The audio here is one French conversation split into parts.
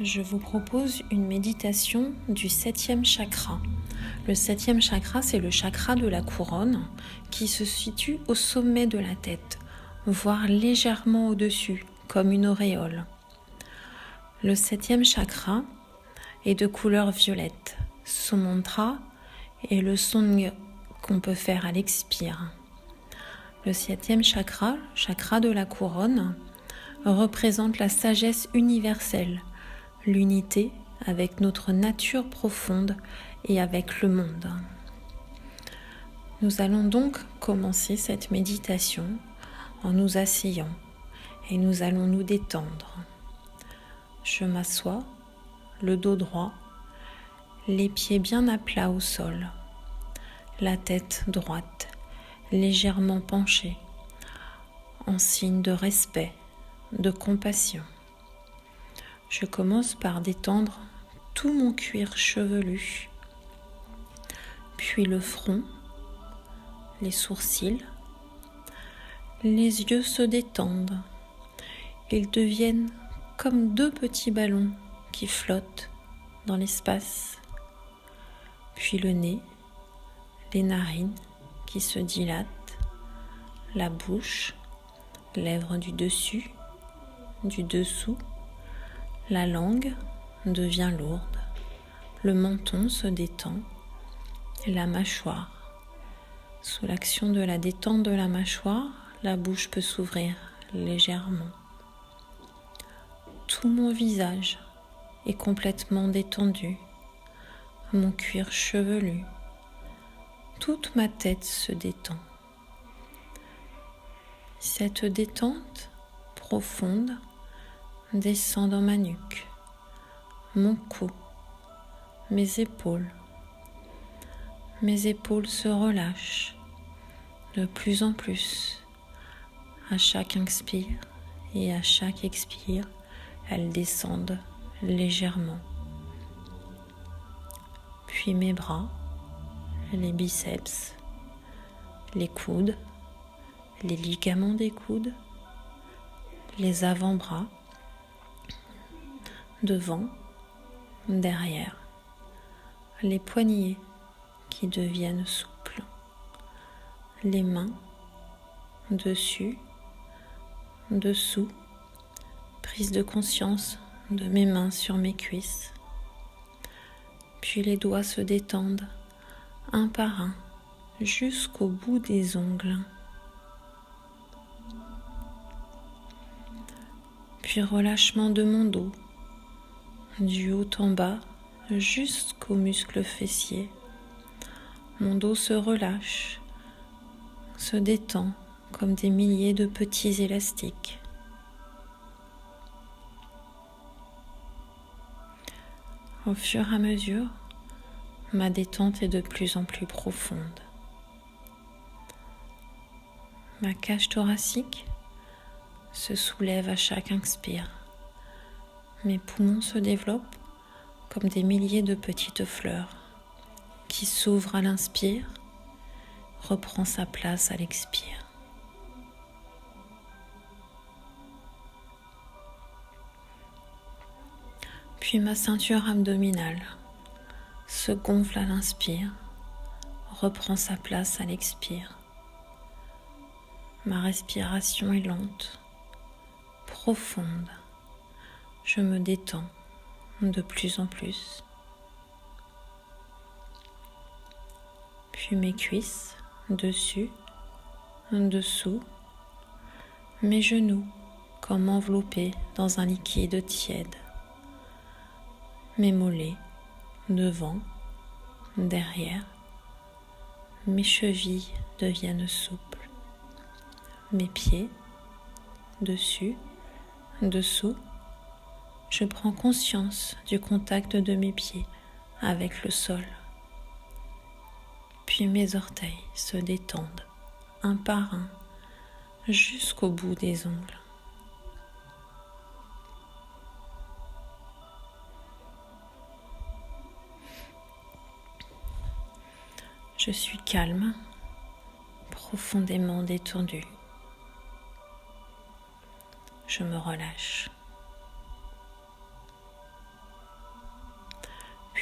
je vous propose une méditation du 7e chakra. Le 7e chakra, c'est le chakra de la couronne qui se situe au sommet de la tête, voire légèrement au-dessus, comme une auréole. Le 7e chakra est de couleur violette. Son mantra est le song qu'on peut faire à l'expire. Le 7e chakra, chakra de la couronne, représente la sagesse universelle, l'unité avec notre nature profonde et avec le monde. Nous allons donc commencer cette méditation en nous asseyant et nous allons nous détendre. Je m'assois, le dos droit, les pieds bien à plat au sol, la tête droite, légèrement penchée, en signe de respect, de compassion. Je commence par détendre tout mon cuir chevelu, puis le front, les sourcils. Les yeux se détendent. Ils deviennent comme deux petits ballons qui flottent dans l'espace. Puis le nez, les narines qui se dilatent, la bouche, lèvres du dessus, du dessous. La langue devient lourde, le menton se détend et la mâchoire. Sous l'action de la détente de la mâchoire, la bouche peut s'ouvrir légèrement. Tout mon visage est complètement détendu, mon cuir chevelu, toute ma tête se détend. Cette détente profonde descend dans ma nuque, mon cou, mes épaules. Mes épaules se relâchent de plus en plus. À chaque inspire et à chaque expire, elles descendent légèrement. Puis mes bras, les biceps, les coudes, les ligaments des coudes, les avant-bras, devant, derrière, les poignets qui deviennent souples, les mains, dessus, dessous, prise de conscience de mes mains sur mes cuisses, puis les doigts se détendent un par un jusqu'au bout des ongles, puis relâchement de mon dos, du haut en bas jusqu'aux muscles fessiers. Mon dos se relâche, se détend comme des milliers de petits élastiques. Au fur et à mesure, ma détente est de plus en plus profonde. Ma cage thoracique se soulève à chaque inspire. Mes poumons se développent comme des milliers de petites fleurs qui s'ouvre à l'inspire, reprend sa place à l'expire. Puis ma ceinture abdominale se gonfle à l'inspire, reprend sa place à l'expire. Ma respiration est lente, profonde. Je me détends de plus en plus. Puis mes cuisses, dessus, dessous, mes genoux comme enveloppés dans un liquide tiède, mes mollets, devant, derrière, mes chevilles deviennent souples, mes pieds, dessus, dessous, je prends conscience du contact de mes pieds avec le sol. Puis mes orteils se détendent un par un jusqu'au bout des ongles. Je suis calme, profondément détendu. Je me relâche.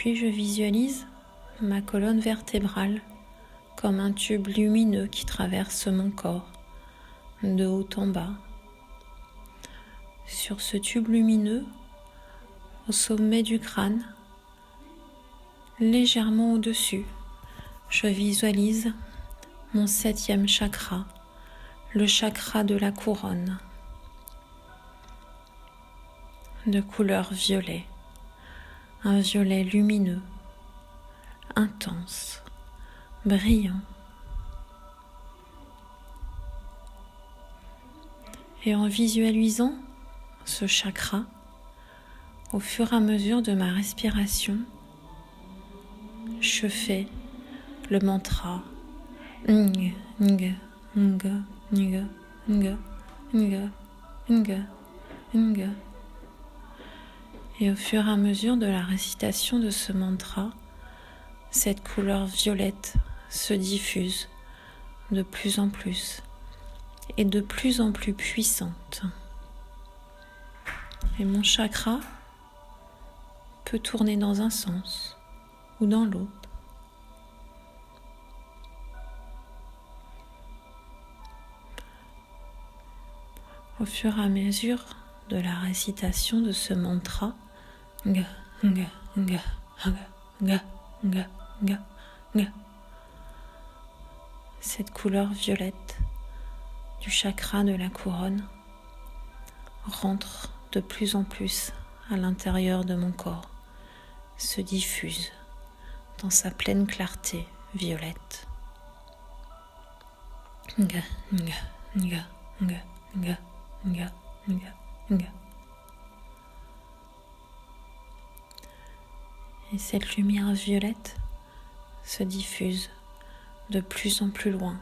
Puis je visualise ma colonne vertébrale comme un tube lumineux qui traverse mon corps, de haut en bas. Sur ce tube lumineux, au sommet du crâne, légèrement au-dessus, je visualise mon 7e chakra, le chakra de la couronne, de couleur violet, un violet lumineux, intense, brillant. Et en visualisant ce chakra, au fur et à mesure de ma respiration, je fais le mantra Ng, Ng, Ng, Ng, Ng, Ng, Ng, Ng. Et au fur et à mesure de la récitation de ce mantra, cette couleur violette se diffuse de plus en plus et de plus en plus puissante. Et mon chakra peut tourner dans un sens ou dans l'autre. Au fur et à mesure de la récitation de ce mantra, Nga, Nga, Nga, Nga, Nga, Nga, Nga, Nga, cette couleur violette du chakra de la couronne rentre de plus en plus à l'intérieur de mon corps, se diffuse dans sa pleine clarté violette. Nga, nga, nga, nga, nga, nga, nga, nga. Et cette lumière violette se diffuse de plus en plus loin,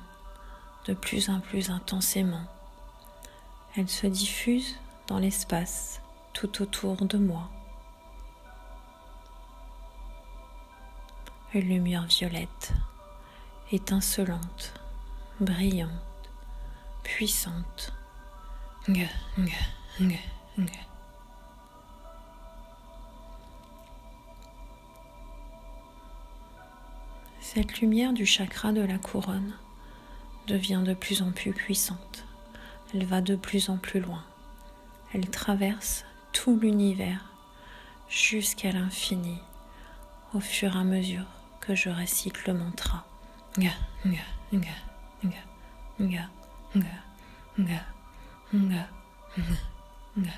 de plus en plus intensément. Elle se diffuse dans l'espace tout autour de moi. Une lumière violette, étincelante, brillante, puissante. Nga, nga, nga, nga. Cette lumière du chakra de la couronne devient de plus en plus puissante. Elle va de plus en plus loin. Elle traverse tout l'univers jusqu'à l'infini au fur et à mesure que je récite le mantra. Nga, nga, nga, nga, nga, nga, nga, nga, nga, nga.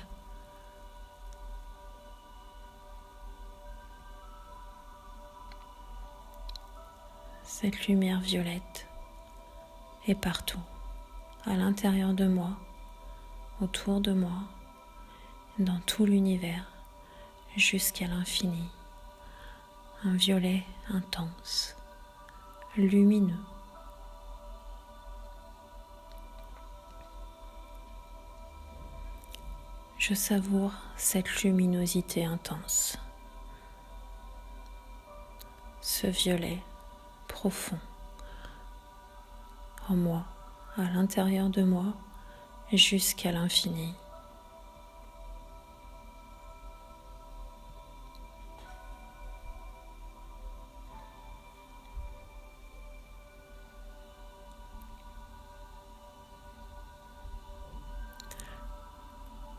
Cette lumière violette est partout, à l'intérieur de moi, autour de moi, dans tout l'univers, jusqu'à l'infini. Un violet intense, lumineux. Je savoure cette luminosité intense, ce violet profond en moi, à l'intérieur de moi, jusqu'à l'infini.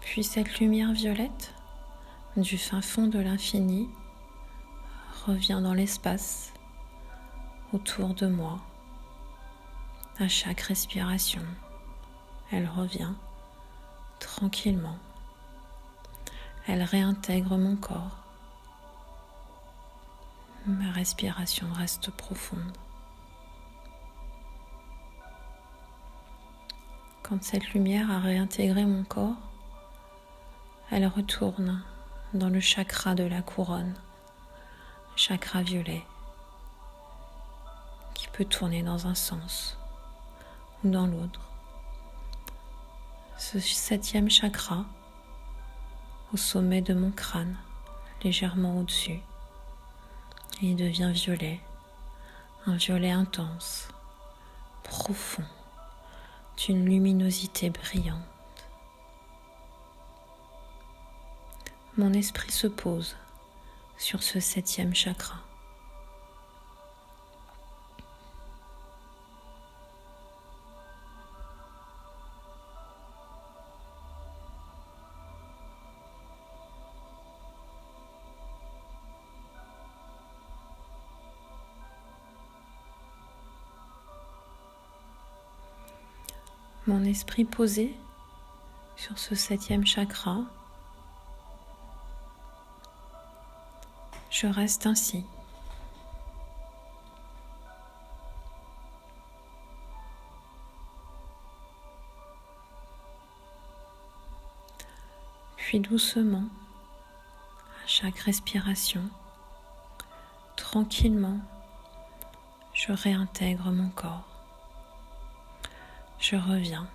Puis cette lumière violette du fin fond de l'infini revient dans l'espace autour de moi. À chaque respiration, elle revient tranquillement. Elle réintègre mon corps. Ma respiration reste profonde. Quand cette lumière a réintégré mon corps, elle retourne dans le chakra de la couronne, chakra violet, qui peut tourner dans un sens ou dans l'autre. Ce 7e chakra, au sommet de mon crâne, légèrement au-dessus, il devient violet, un violet intense, profond, d'une luminosité brillante. Mon esprit se pose sur ce 7e chakra. Mon esprit posé sur ce 7e chakra, je reste ainsi. Puis doucement, à chaque respiration, tranquillement, je réintègre mon corps. Je reviens.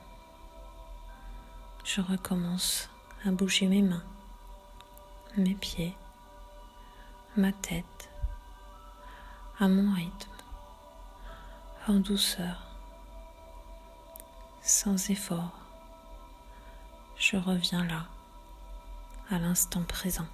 Je recommence à bouger mes mains, mes pieds, ma tête, à mon rythme, en douceur, sans effort. Je reviens là, à l'instant présent.